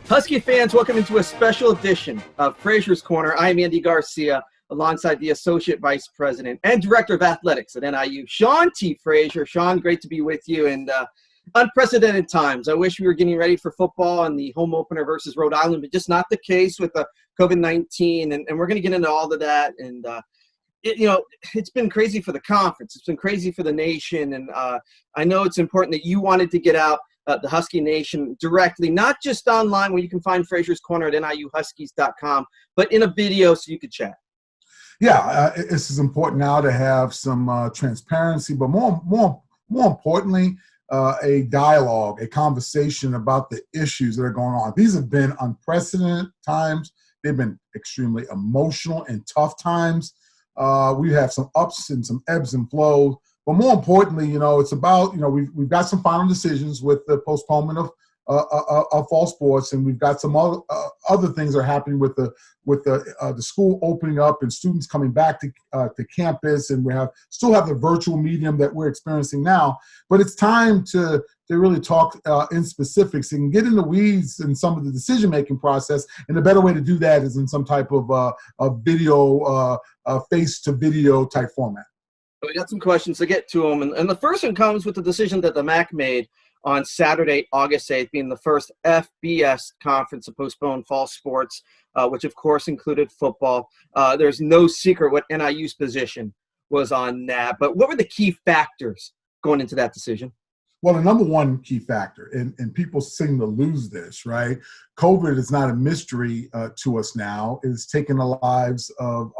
Husky fans, welcome into a special edition of Frazier's Corner. I am Andy Garcia, alongside the Associate Vice President and Director of Athletics at NIU, Sean T. Frazier. Sean, great to be with you, and unprecedented times. I wish we were getting ready for football and the home opener versus Rhode Island, but just not the case with COVID-19, and we're going to get into all of that. And it's been crazy for the conference. It's been crazy for the nation, and I know it's important that you wanted to get out the Husky Nation directly, not just online where you can find Frazier's Corner at NIUHuskies.com, but in a video so you could chat. Yeah, this is important now to have some transparency, but more importantly, a dialogue, a conversation about the issues that are going on. These have been unprecedented times. They've been extremely emotional and tough times. We have some ups and some ebbs and flows. But more importantly, it's about, we've got some final decisions with the postponement of fall sports, and we've got some other things that are happening with the school opening up and students coming back to campus, and we still have the virtual medium that we're experiencing now. But it's time to really talk in specifics and get in the weeds in some of the decision-making process. And the better way to do that is in some type of a video, face-to-video type format. We got some questions to get to them. And the first one comes with the decision that the MAC made on Saturday, August 8th, being the first FBS conference to postpone fall sports, which of course included football. There's no secret what NIU's position was on that. But what were the key factors going into that decision? Well, the number one key factor, and people seem to lose this, right? COVID is not a mystery to us now. It's taken the lives of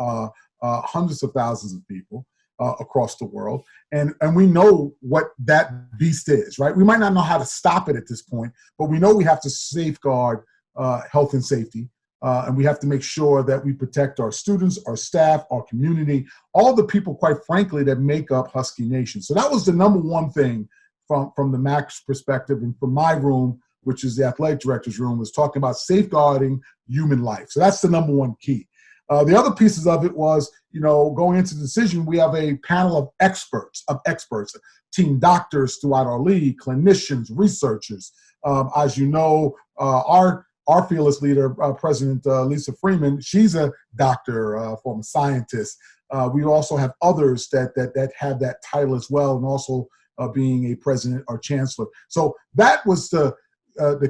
hundreds of thousands of people across the world. And we know what that beast is, right? We might not know how to stop it at this point, but we know we have to safeguard health and safety. And we have to make sure that we protect our students, our staff, our community, all the people, quite frankly, that make up Husky Nation. So that was the number one thing from the MAC's perspective, and from my room, which is the athletic director's room, was talking about safeguarding human life. So that's the number one key. The other pieces of it was, going into the decision, we have a panel of experts, team doctors throughout our league, clinicians, researchers. As you know, our fearless leader, President Lisa Freeman, she's a doctor, former scientist. We also have others that have that title as well, and also being a president or chancellor. So that was the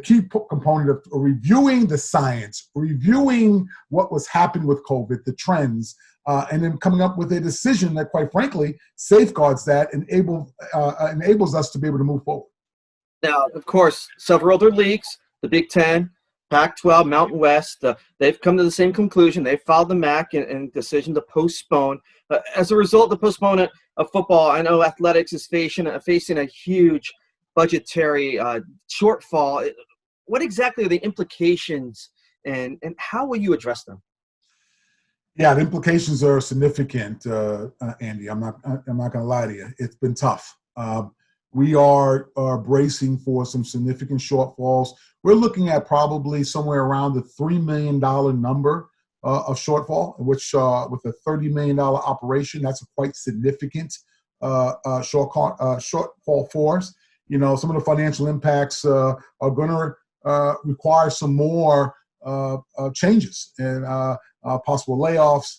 key component of reviewing the science, reviewing what was happening with COVID, the trends, and then coming up with a decision that, quite frankly, safeguards that and enables us to be able to move forward. Now, of course, several other leagues, the Big Ten, Pac-12, Mountain West, they've come to the same conclusion. They filed the MAC and decision to postpone. As a result of the postponement of football, I know athletics is facing a huge budgetary shortfall. What exactly are the implications, and how will you address them? Yeah, the implications are significant, Andy. I'm not going to lie to you. It's been tough. We are bracing for some significant shortfalls. We're looking at probably somewhere around the $3 million number of shortfall, which with a $30 million operation, that's a quite significant shortfall for us. Some of the financial impacts are going to require some more changes and possible layoffs,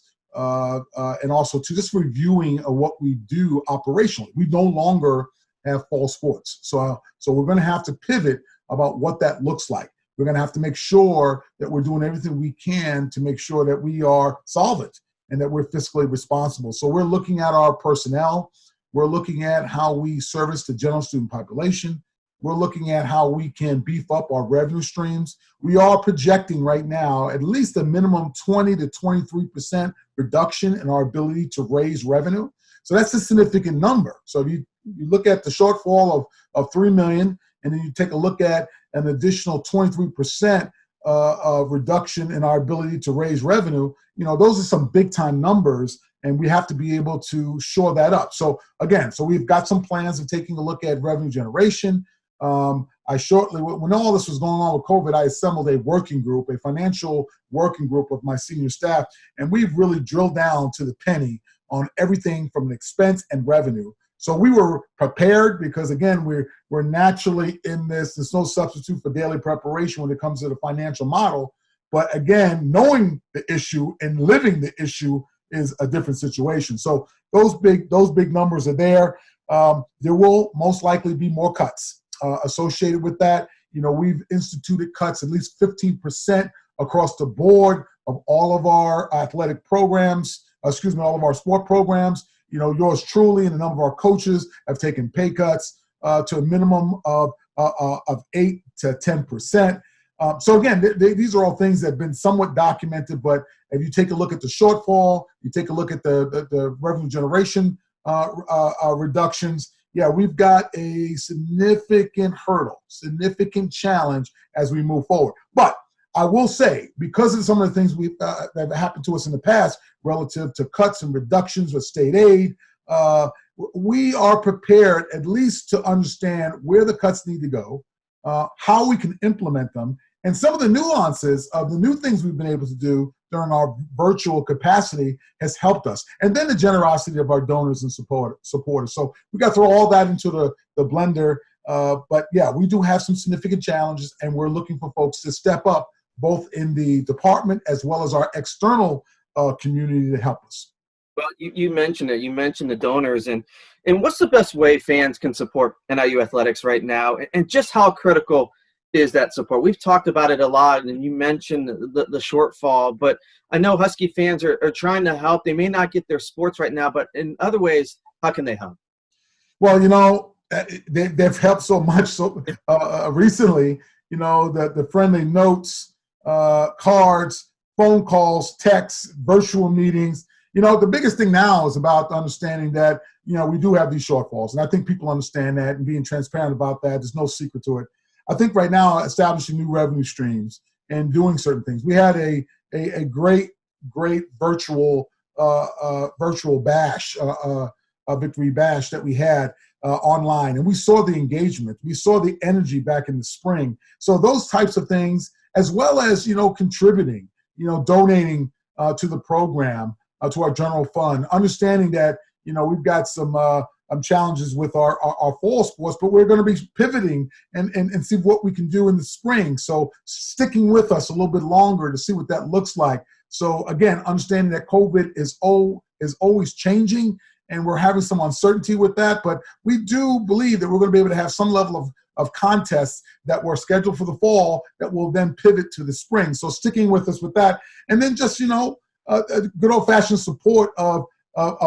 and also to just reviewing of what we do operationally. We no longer have fall sports. So we're going to have to pivot about what that looks like. We're going to have to make sure that we're doing everything we can to make sure that we are solvent and that we're fiscally responsible. So we're looking at our personnel. We're looking at how we service the general student population. We're looking at how we can beef up our revenue streams. We are projecting right now at least a minimum 20 to 23% reduction in our ability to raise revenue. So that's a significant number. So if you look at the shortfall of $3 million, and then you take a look at an additional 23% of reduction in our ability to raise revenue, those are some big time numbers, and we have to be able to shore that up. So again, we've got some plans of taking a look at revenue generation. When all this was going on with COVID, I assembled a working group, a financial working group of my senior staff, and we've really drilled down to the penny on everything from an expense and revenue So we were prepared because, again, we're naturally in this. There's no substitute for daily preparation when it comes to the financial model. But again, knowing the issue and living the issue is a different situation. So those big numbers are there. There will most likely be more cuts associated with that. We've instituted cuts at least 15% across the board of all of our athletic programs, all of our sport programs. Yours truly and a number of our coaches have taken pay cuts to a minimum of 8 to 10%. So again, these are all things that have been somewhat documented, but if you take a look at the shortfall, you take a look at the revenue generation reductions, we've got a significant hurdle, significant challenge as we move forward. But I will say, because of some of the things that have happened to us in the past relative to cuts and reductions with state aid, we are prepared at least to understand where the cuts need to go, how we can implement them, and some of the nuances of the new things we've been able to do during our virtual capacity has helped us. And then the generosity of our donors and supporters. So we got to throw all that into the blender. But we do have some significant challenges, and we're looking for folks to step up, both in the department as well as our external community to help us. Well, you mentioned it. You mentioned the donors, and what's the best way fans can support NIU athletics right now, and just how critical is that support? We've talked about it a lot, and you mentioned the shortfall, but I know Huskie fans are trying to help. They may not get their sports right now, but in other ways, how can they help? Well, they've helped so much. So recently, the friendly notes, cards, phone calls, texts, virtual meetings. The biggest thing now is about understanding that, we do have these shortfalls. And I think people understand that and being transparent about that. There's no secret to it. I think right now establishing new revenue streams and doing certain things. We had a great virtual bash, a victory bash that we had online. And we saw the engagement. We saw the energy back in the spring. So those types of things, as well as, contributing, donating to the program, to our general fund, understanding that, we've got some challenges with our fall sports, but we're going to be pivoting and see what we can do in the spring. So sticking with us a little bit longer to see what that looks like. So again, understanding that COVID is always changing, and we're having some uncertainty with that, but we do believe that we're going to be able to have some level of contests that were scheduled for the fall that will then pivot to the spring. So sticking with us with that, and then just, a good old-fashioned support of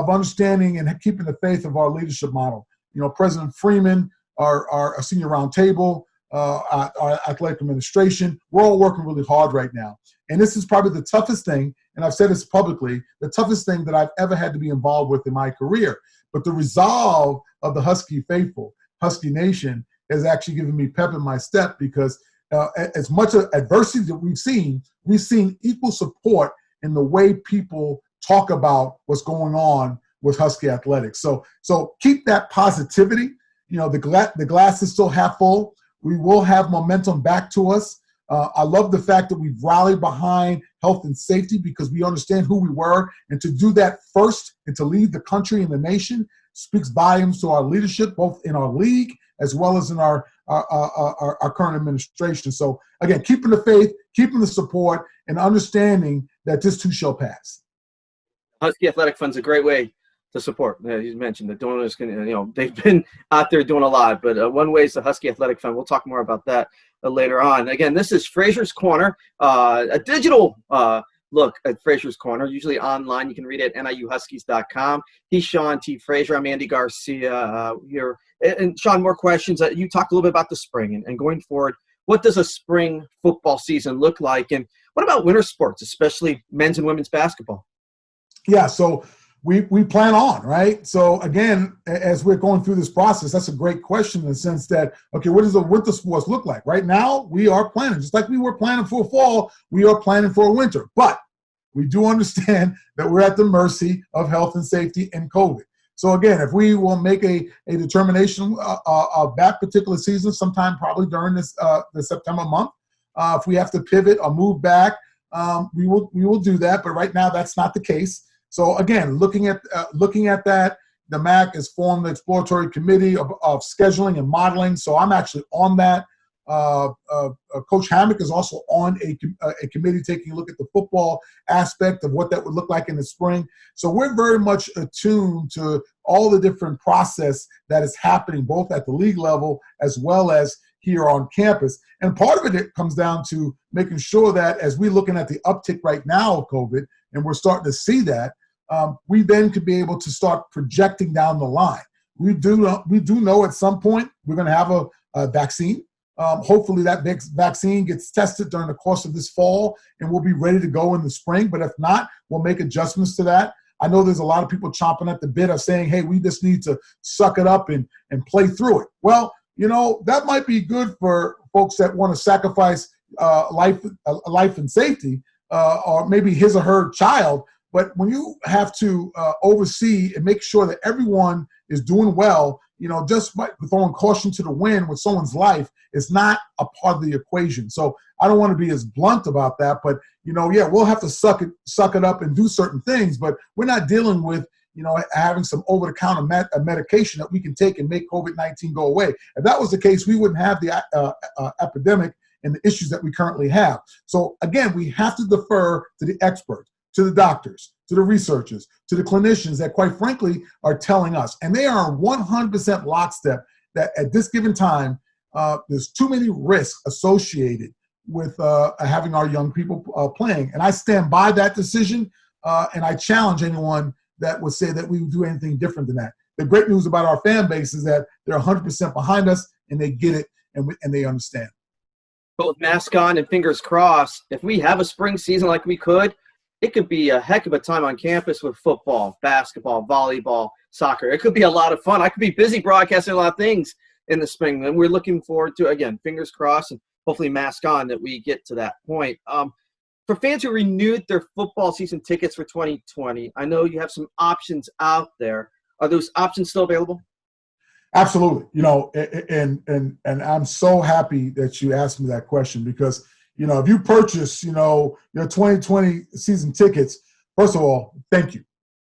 understanding and keeping the faith of our leadership model. President Freeman, our senior roundtable, our athletic administration, we're all working really hard right now. And this is probably the toughest thing, and I've said this publicly, the toughest thing that I've ever had to be involved with in my career. But the resolve of the Huskie faithful, Huskie Nation, has actually given me pep in my step, because as much adversity that we've seen equal support in the way people talk about what's going on with Huskie Athletics. So keep that positivity. The glass is still half full. We will have momentum back to us. I love the fact that we've rallied behind health and safety, because we understand who we were, and to do that first and to lead the country and the nation speaks volumes to our leadership, both in our league as well as in our current administration. So again, keeping the faith, keeping the support, and understanding that this too shall pass. Huskie Athletic Fund's a great way to support. You mentioned the donors can, they've been out there doing a lot, but one way is the Huskie Athletic Fund. We'll talk more about that later on. Again, this is Frazier's Corner, a digital look at Frazier's Corner, usually online. You can read it at NIUHuskies.com. He's Sean T. Frazier. I'm Andy Garcia here. And Sean, more questions. You talked a little bit about the spring and going forward. What does a spring football season look like? And what about winter sports, especially men's and women's basketball? Yeah, so we plan on, right? So again, as we're going through this process, that's a great question in the sense that, okay, what does the winter sports look like? Right now, we are planning, just like we were planning for a fall, we are planning for a winter. But we do understand that we're at the mercy of health and safety and COVID. So again, if we will make a determination of that particular season, sometime probably during the September month, if we have to pivot or move back, we will do that. But right now, that's not the case. So again, looking at that, the MAC has formed the exploratory committee of scheduling and modeling, so I'm actually on that. Coach Hammock is also on a committee taking a look at the football aspect of what that would look like in the spring. So we're very much attuned to all the different process that is happening both at the league level as well as here on campus. And part of it comes down to making sure that as we're looking at the uptick right now of COVID, and we're starting to see that, we then could be able to start projecting down the line. We do know at some point we're going to have a vaccine. Hopefully that vaccine gets tested during the course of this fall and we'll be ready to go in the spring. But if not, we'll make adjustments to that. I know there's a lot of people chomping at the bit of saying, hey, we just need to suck it up and play through it. Well, that might be good for folks that want to sacrifice life and safety or maybe his or her child. But when you have to oversee and make sure that everyone is doing well, just by throwing caution to the wind with someone's life is not a part of the equation. So I don't want to be as blunt about that, but we'll have to suck it up and do certain things, but we're not dealing with having some over-the-counter medication that we can take and make COVID-19 go away. If that was the case, we wouldn't have the epidemic and the issues that we currently have. So again, we have to defer to the experts, to the doctors, to the researchers, to the clinicians that quite frankly are telling us. And they are 100% lockstep that at this given time, there's too many risks associated with having our young people playing. And I stand by that decision, and I challenge anyone that would say that we would do anything different than that. The great news about our fan base is that they're 100% behind us, and they get it, and they understand. But with mask on and fingers crossed, if we have a spring season like we could, it could be a heck of a time on campus with football, basketball, volleyball, soccer. It could be a lot of fun. I could be busy broadcasting a lot of things in the spring, and we're looking forward to, again, fingers crossed and hopefully mask on that we get to that point. For fans who renewed their football season tickets for 2020, I know you have some options out there. Are those options still available? Absolutely. And I'm so happy that you asked me that question because, if you purchase, your 2020 season tickets, first of all, thank you.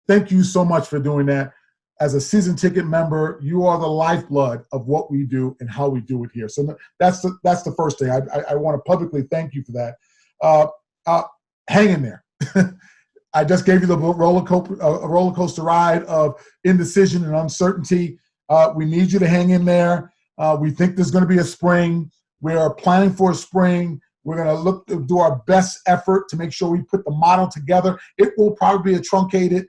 Thank you so much for doing that. As a season ticket member, you are the lifeblood of what we do and how we do it here. So that's the first thing. I want to publicly thank you for that. Hang in there. I just gave you the roller coaster ride of indecision and uncertainty. We need you to hang in there. We think there's going to be a spring. We are planning for a spring. We're going to look to do our best effort to make sure we put the model together. It will probably be a truncated,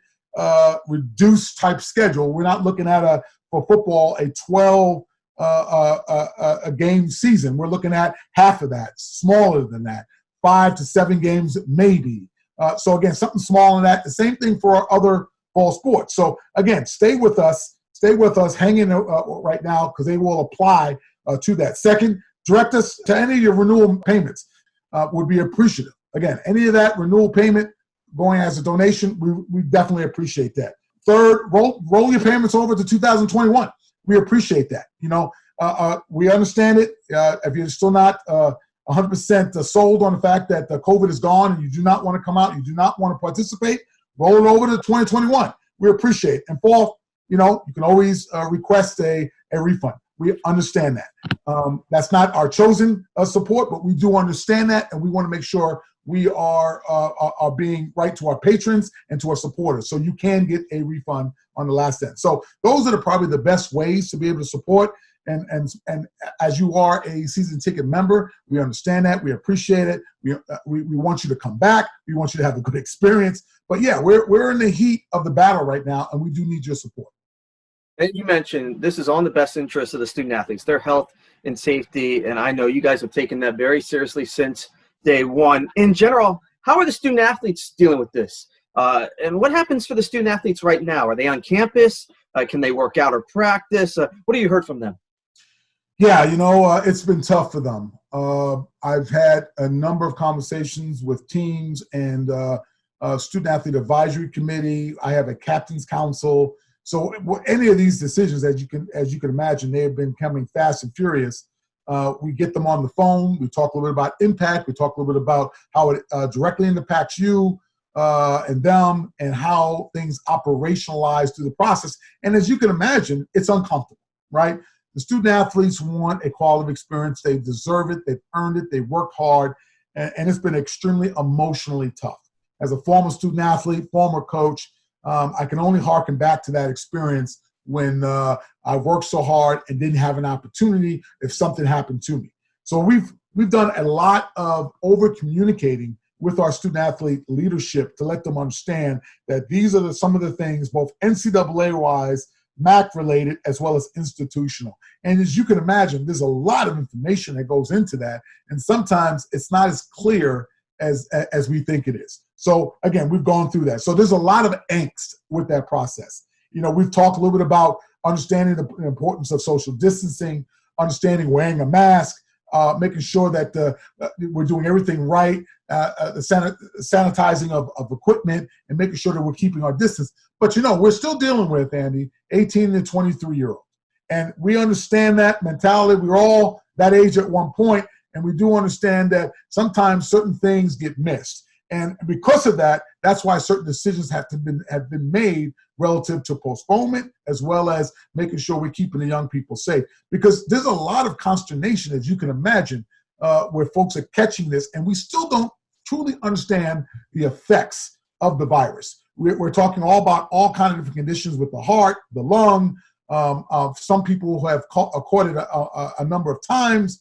reduced type schedule. We're not looking at for football a 12 a game season. We're looking at half of that, smaller than that, 5 to 7 games maybe. So again, something small in that. The same thing for our other fall sports. So again, stay with us. Hang in right now because they will apply to that. Second, direct us to any of your renewal payments. Would be appreciative. Again, any of that renewal payment going as a donation, we definitely appreciate that. Third, roll your payments over to 2021. We appreciate that. We understand it. If you're still not 100% sold on the fact that the COVID is gone and you do not want to come out, you do not want to participate, roll it over to 2021. We appreciate it. And fourth, you can always request a refund. We understand that. That's not our chosen support, but we do understand that, and we want to make sure we are being right to our patrons and to our supporters. So you can get a refund on the last end. So those are probably the best ways to be able to support. And as you are a season ticket member, we understand that. We appreciate it. We want you to come back. We want you to have a good experience. But yeah, we're in the heat of the battle right now, and we do need your support. And you mentioned this is on the best interest of the student athletes, their health and safety. And I know you guys have taken that very seriously since day one. In general, how are the student athletes dealing with this? And what happens for the student athletes right now? Are they on campus? Can they work out or practice? What have you heard from them? Yeah, it's been tough for them. I've had a number of conversations with teams and student athlete advisory committee. I have a captain's council. So any of these decisions, as you can imagine, they have been coming fast and furious. We get them on the phone. We talk a little bit about impact. We talk a little bit about how it directly impacts you. and them and how things operationalize through the process. And as you can imagine, it's uncomfortable, right? The student athletes want a quality experience. They deserve it. They've earned it. They work hard. And it's been extremely emotionally tough. As a former student athlete, former coach, I can only harken back to that experience when I worked so hard and didn't have an opportunity if something happened to me. So we've done a lot of over communicating with our student athlete leadership to let them understand that these are some of the things, both NCAA wise, MAC related, as well as institutional. And as you can imagine, there's a lot of information that goes into that. And sometimes it's not as clear as we think it is. So again, we've gone through that. So there's a lot of angst with that process. You know, we've talked a little bit about understanding the importance of social distancing, understanding wearing a mask, making sure that we're doing everything right, the sanitizing of equipment, and making sure that we're keeping our distance. But, you know, we're still dealing with, Andy, 18 to 23-year-olds. And we understand that mentality. We're all that age at one point, and we do understand that sometimes certain things get missed. And because of that, that's why certain decisions have been made relative to postponement, as well as making sure we're keeping the young people safe. Because there's a lot of consternation, as you can imagine, where folks are catching this, and we still don't truly understand the effects of the virus. We're talking all about all kinds of different conditions with the heart, the lung. Some people who have caught it a number of times.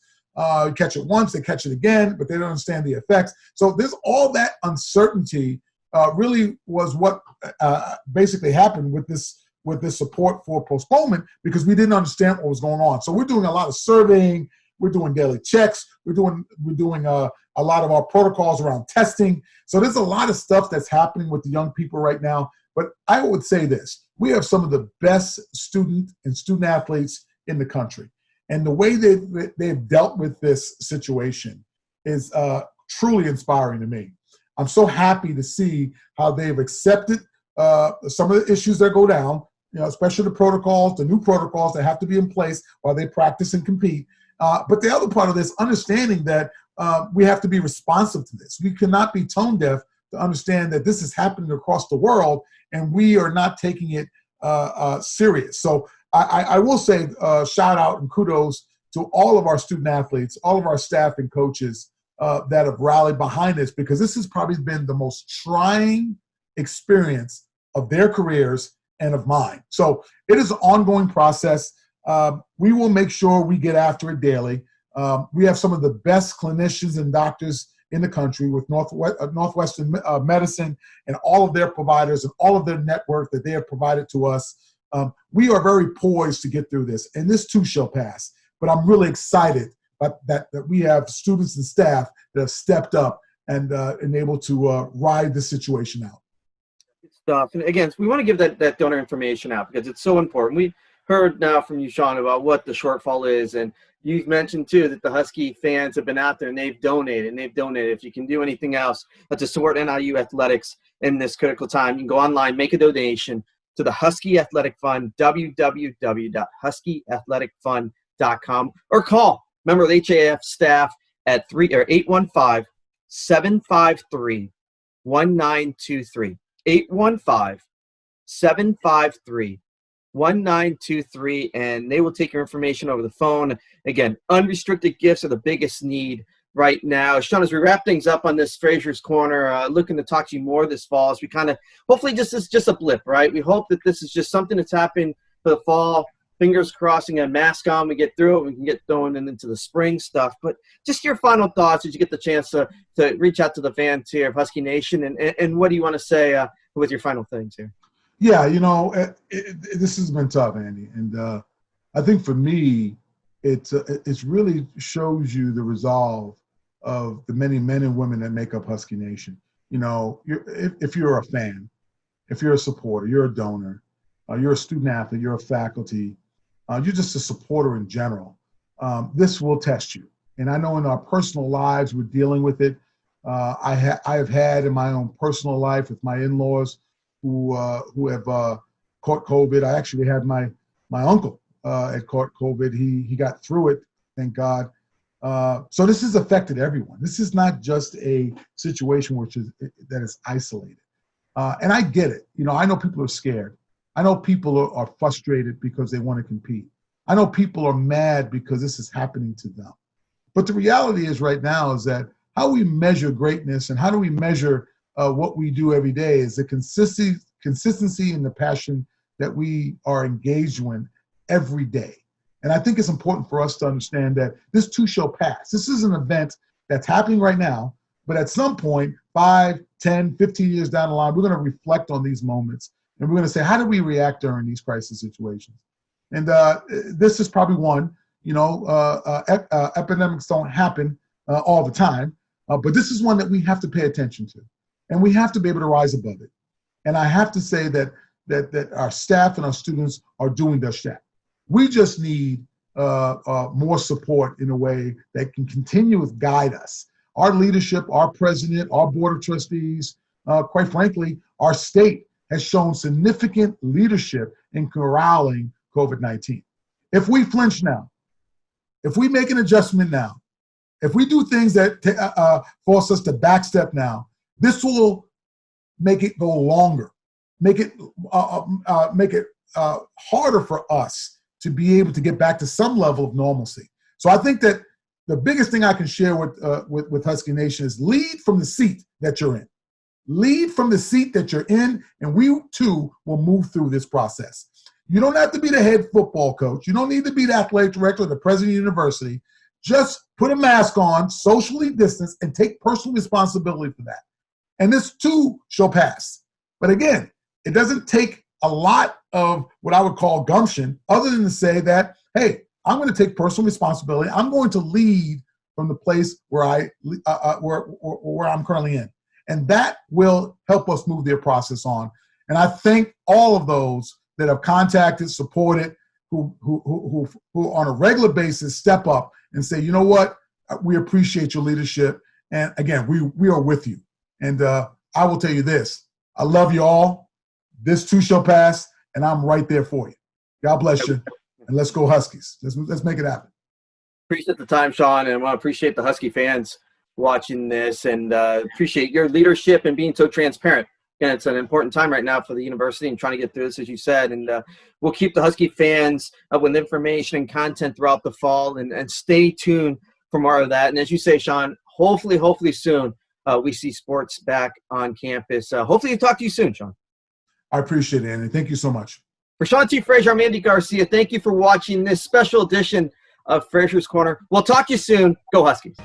Catch it once, they catch it again, but they don't understand the effects. So there's all that uncertainty really was what basically happened with this support for postponement, because we didn't understand what was going on. So we're doing a lot of surveying, we're doing daily checks, we're doing a lot of our protocols around testing. So there's a lot of stuff that's happening with the young people right now. But I would say this: we have some of the best student athletes in the country. And the way they've dealt with this situation is truly inspiring to me. I'm so happy to see how they've accepted some of the issues that go down, you know, especially the new protocols that have to be in place while they practice and compete. But the other part of this, understanding that we have to be responsive to this. We cannot be tone deaf to understand that this is happening across the world, and we are not taking it serious. So I will say shout out and kudos to all of our student athletes, all of our staff and coaches that have rallied behind this, because this has probably been the most trying experience of their careers and of mine. So it is an ongoing process. We will make sure we get after it daily. We have some of the best clinicians and doctors in the country with Northwestern Medicine and all of their providers and all of their network that they have provided to us. We are very poised to get through this, and this too shall pass. But I'm really excited that we have students and staff that have stepped up and able to ride the situation out. Good stuff. And again, we want to give that donor information out because it's so important. We heard now from you, Sean, about what the shortfall is, and you've mentioned too that the Husky fans have been out there and they've donated. If you can do anything else to support NIU athletics in this critical time, you can go online, make a donation to the Huskie Athletic Fund, www.huskieathleticfund.com, or call member of the HAF staff at 815-753-1923. 815-753-1923, and they will take your information over the phone. Again, unrestricted gifts are the biggest need right now. Sean, as we wrap things up on this Frazier's Corner, looking to talk to you more this fall, as we kind of, hopefully this is just a blip, right? We hope that this is just something that's happened for the fall. Fingers crossing, a mask on, we get through it, we can get going into the spring stuff. But just your final thoughts as you get the chance to reach out to the fans here of Husky Nation, and what do you want to say with your final things here? Yeah, you know, this has been tough, Andy, and I think for me, it's really shows you the resolve of the many men and women that make up Husky Nation. You know, if you're a fan, if you're a supporter, you're a donor, you're a student athlete, you're a faculty, you're just a supporter in general, this will test you. And I know in our personal lives we're dealing with it. I have had in my own personal life with my in-laws who have caught COVID. I actually had my uncle had caught COVID. He got through it, thank God. So this has affected everyone. This is not just a situation that is isolated. And I get it. I know people are scared. I know people are frustrated because they want to compete. I know people are mad because this is happening to them. But the reality is right now is that how we measure greatness and how do we measure what we do every day is the consistency and the passion that we are engaged in every day. And I think it's important for us to understand that this too shall pass. This is an event that's happening right now, but at some point, 5, 10, 15 years down the line, we're going to reflect on these moments and we're going to say, how do we react during these crisis situations? And this is probably one. Epidemics don't happen all the time, but this is one that we have to pay attention to, and we have to be able to rise above it. And I have to say that our staff and our students are doing their share. We just need more support in a way that can continue to guide us. Our leadership, our president, our board of trustees, quite frankly, our state has shown significant leadership in corralling COVID-19. If we flinch now, if we make an adjustment now, if we do things that force us to backstep now, this will make it go longer, make it harder for us to be able to get back to some level of normalcy. So I think that the biggest thing I can share with Huskie Nation is lead from the seat that you're in. Lead from the seat that you're in, and we too will move through this process. You don't have to be the head football coach. You don't need to be the athletic director or the president of the university. Just put a mask on, socially distance, and take personal responsibility for that. And this too shall pass. But again, it doesn't take a lot of what I would call gumption other than to say that, hey, I'm going to take personal responsibility. I'm going to lead from the place where I'm currently in. And that will help us move their process on. And I thank all of those that have contacted, supported, who on a regular basis step up and say, you know what, we appreciate your leadership. And again, we are with you. And I will tell you this, I love you all. This too shall pass, and I'm right there for you. God bless you, and let's go Huskies. Let's make it happen. Appreciate the time, Sean, and I want to appreciate the Huskie fans watching this, and appreciate your leadership and being so transparent. Again, it's an important time right now for the university and trying to get through this, as you said, and we'll keep the Huskie fans up with information and content throughout the fall, and stay tuned for more of that. And as you say, Sean, hopefully soon we see sports back on campus. Hopefully talk to you soon, Sean. I appreciate it, Andy. Thank you so much. For Sean T. Frazier, I'm Andy Garcia. Thank you for watching this special edition of Frazier's Corner. We'll talk to you soon. Go Huskies.